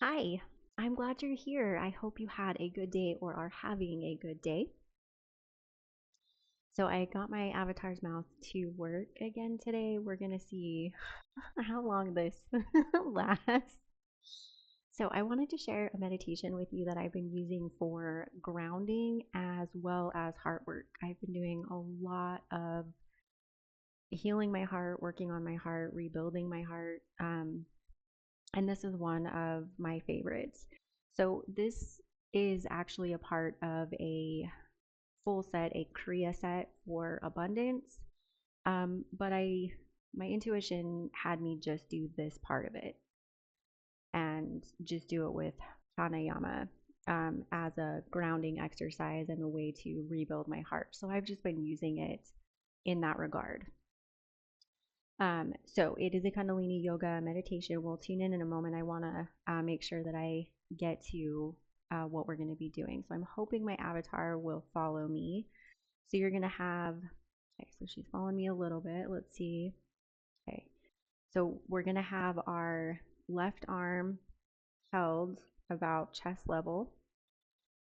Hi, I'm glad you're here. I hope you had a good day or are having a good day. So, I got my avatar's mouth to work again today. We're going to see how long this lasts. So, I wanted to share a meditation with you that I've been using for grounding as well as heart work. I've been doing a lot of healing my heart, working on my heart, rebuilding my heart. And this is one of my favorites. So, this is actually a part of a full set, a Kriya set for abundance. But my intuition had me just do this part of it and just do it with pranayama as a grounding exercise and a way to rebuild my heart. So I've just been using it in that regard. So it is a Kundalini yoga meditation. We'll tune in a moment. I want to make sure that I get to what we're going to be doing. So I'm hoping my avatar will follow me. So you're going to have, okay, so she's following me a little bit. Let's see. Okay, so we're going to have our left arm held about chest level.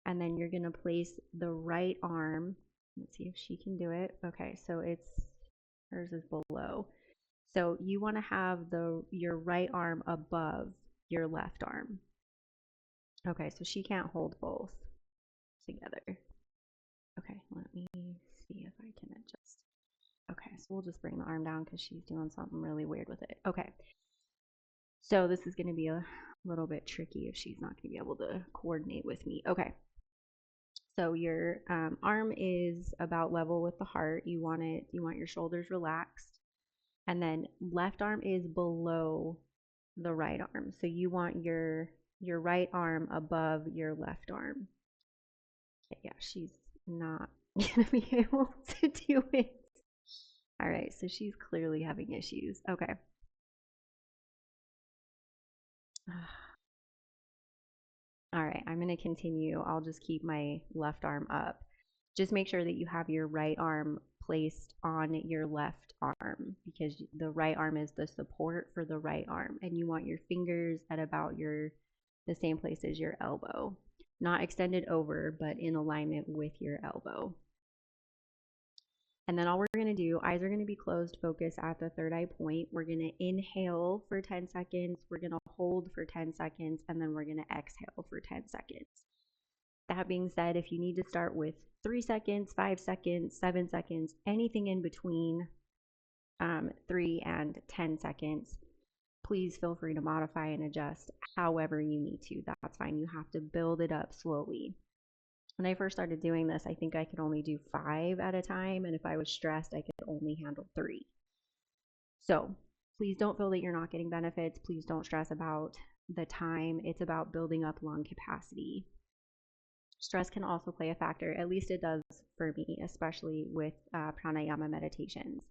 And then you're going to place the right arm. Let's see if she can do it. Okay, so hers is below. So you want to have your right arm above your left arm. Okay, so she can't hold both together. Okay, let me see if I can adjust. Okay, so we'll just bring the arm down because she's doing something really weird with it. Okay, so this is going to be a little bit tricky if she's not going to be able to coordinate with me. Okay, so your arm is about level with the heart. You want your shoulders relaxed, and then left arm is below the right arm. So you want your right arm above your left arm. Okay, yeah, she's not gonna be able to do it. All right, so she's clearly having issues. Okay. All right, I'm going to continue. I'll just keep my left arm up. Just make sure that you have your right arm placed on your left arm because the right arm is the support for the right arm, and you want your fingers at about the same place as your elbow. Not extended over, but in alignment with your elbow. And then all we're going to do, eyes are going to be closed, focus at the third eye point. We're going to inhale for 10 seconds. We're going to hold for 10 seconds. And then we're going to exhale for 10 seconds. That being said, if you need to start with 3 seconds, 5 seconds, 7 seconds, anything in between 3 and 10 seconds, please feel free to modify and adjust however you need to. That's fine. You have to build it up slowly. When I first started doing this, I think I could only do 5 at a time. And if I was stressed, I could only handle 3. So please don't feel that you're not getting benefits. Please don't stress about the time. It's about building up lung capacity. Stress can also play a factor, at least it does for me, especially with pranayama meditations.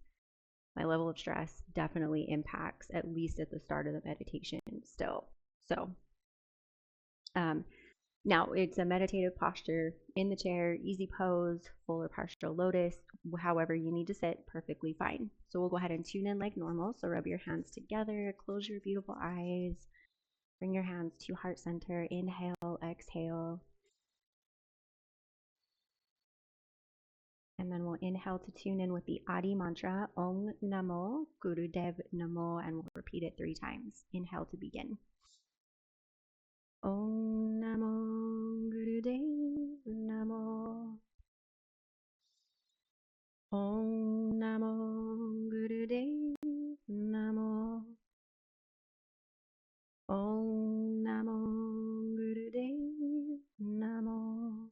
My level of stress definitely impacts, at least at the start of the meditation, still. So, um, now it's a meditative posture in the chair, easy pose, full or partial lotus, however you need to sit, perfectly fine. So we'll go ahead and tune in like normal. So rub your hands together, close your beautiful eyes, bring your hands to heart center, inhale, exhale. And then we'll inhale to tune in with the Adi mantra, Om Namo Gurudev Namo, and we'll repeat it 3 times. Inhale to begin. Om Namo Gurudev Namo. Om Namo Gurudev Namo. Om Namo Gurudev Namo.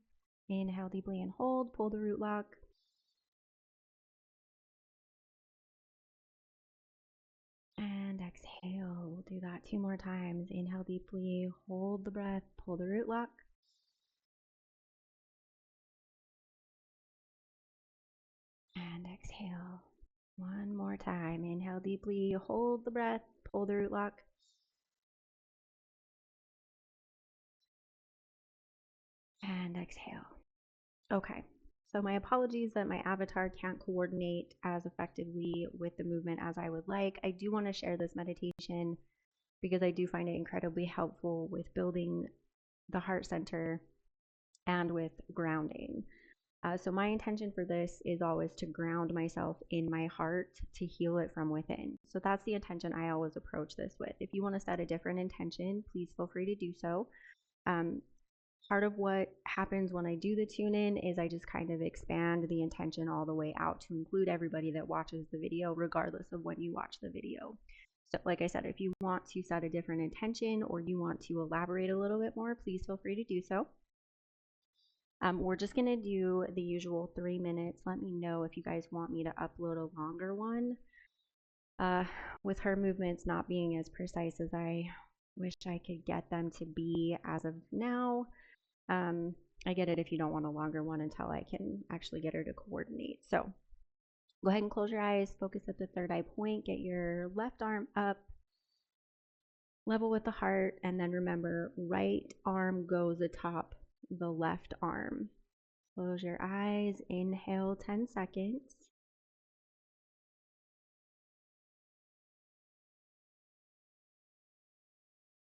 Inhale deeply and hold. Pull the root lock. And exhale. We'll do that 2 more times. Inhale deeply, hold the breath, pull the root lock. And exhale. 1 more time. Inhale deeply, hold the breath, pull the root lock. And exhale. Okay. So my apologies that my avatar can't coordinate as effectively with the movement as I would like. I do want to share this meditation because I do find it incredibly helpful with building the heart center and with grounding. So my intention for this is always to ground myself in my heart to heal it from within. So that's the intention I always approach this with. If you want to set a different intention, please feel free to do so. Um, Part of what happens when I do the tune in is I just kind of expand the intention all the way out to include everybody that watches the video, regardless of when you watch the video. So, like I said, if you want to set a different intention or you want to elaborate a little bit more, please feel free to do so. We're just going to do the usual 3 minutes. Let me know if you guys want me to upload a longer one. With her movements not being as precise as I wish I could get them to be as of now, I get it if you don't want a longer one until I can actually get her to coordinate. So go ahead and close your eyes, focus at the third eye point, get your left arm up, level with the heart, and then remember, right arm goes atop the left arm. Close your eyes, inhale 10 seconds.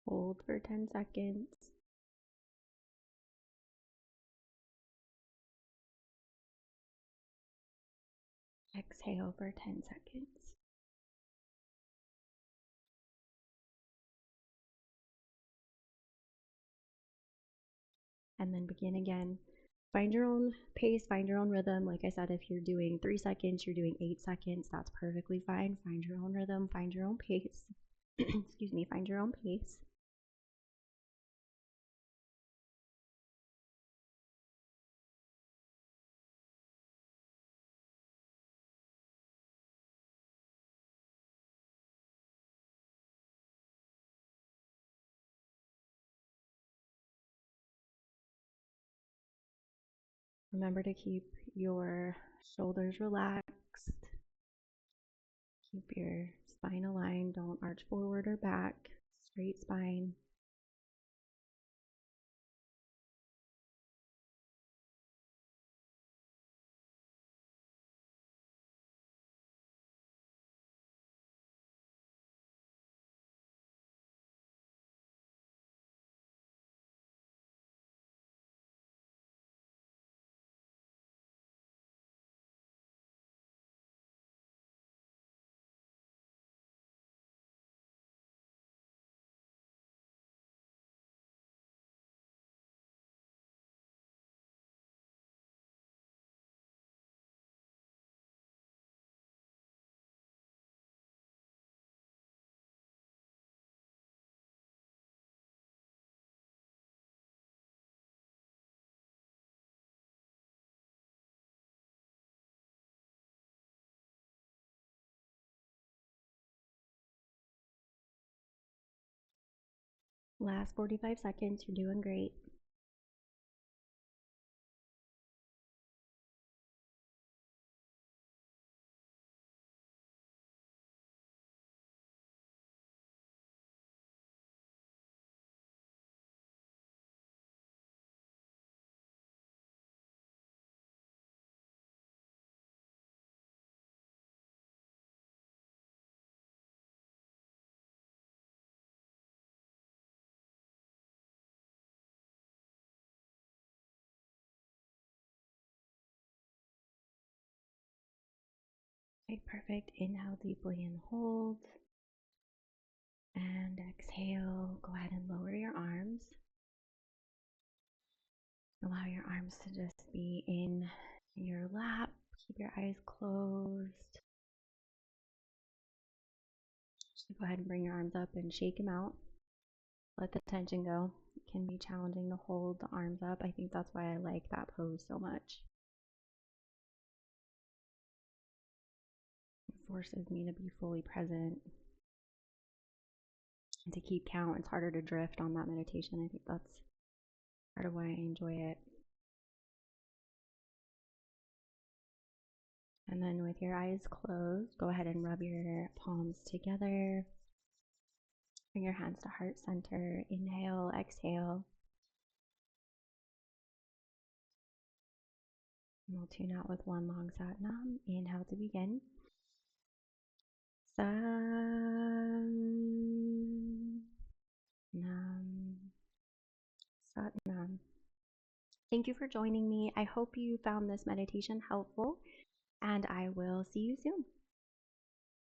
Hold for 10 seconds. Exhale for 10 seconds. And then begin again. Find your own pace, find your own rhythm. Like I said, if you're doing 3 seconds, you're doing 8 seconds, that's perfectly fine. Find your own rhythm, find your own pace. Excuse me, find your own pace. Remember to keep your shoulders relaxed. Keep your spine aligned. Don't arch forward or back. Straight spine. Last 45 seconds. You're doing great. Okay, perfect. Inhale deeply and hold. And exhale. Go ahead and lower your arms. Allow your arms to just be in your lap. Keep your eyes closed. Just go ahead and bring your arms up and shake them out. Let the tension go. It can be challenging to hold the arms up. I think that's why I like that pose so much. It forces me to be fully present and to keep count. It's harder to drift on that meditation. I think that's part of why I enjoy it. And then with your eyes closed, go ahead and rub your palms together. Bring your hands to heart center. Inhale, exhale. And we'll tune out with one long sat nam. Inhale to begin. Sam. Satnam. Thank you for joining me. I hope you found this meditation helpful, and I will see you soon.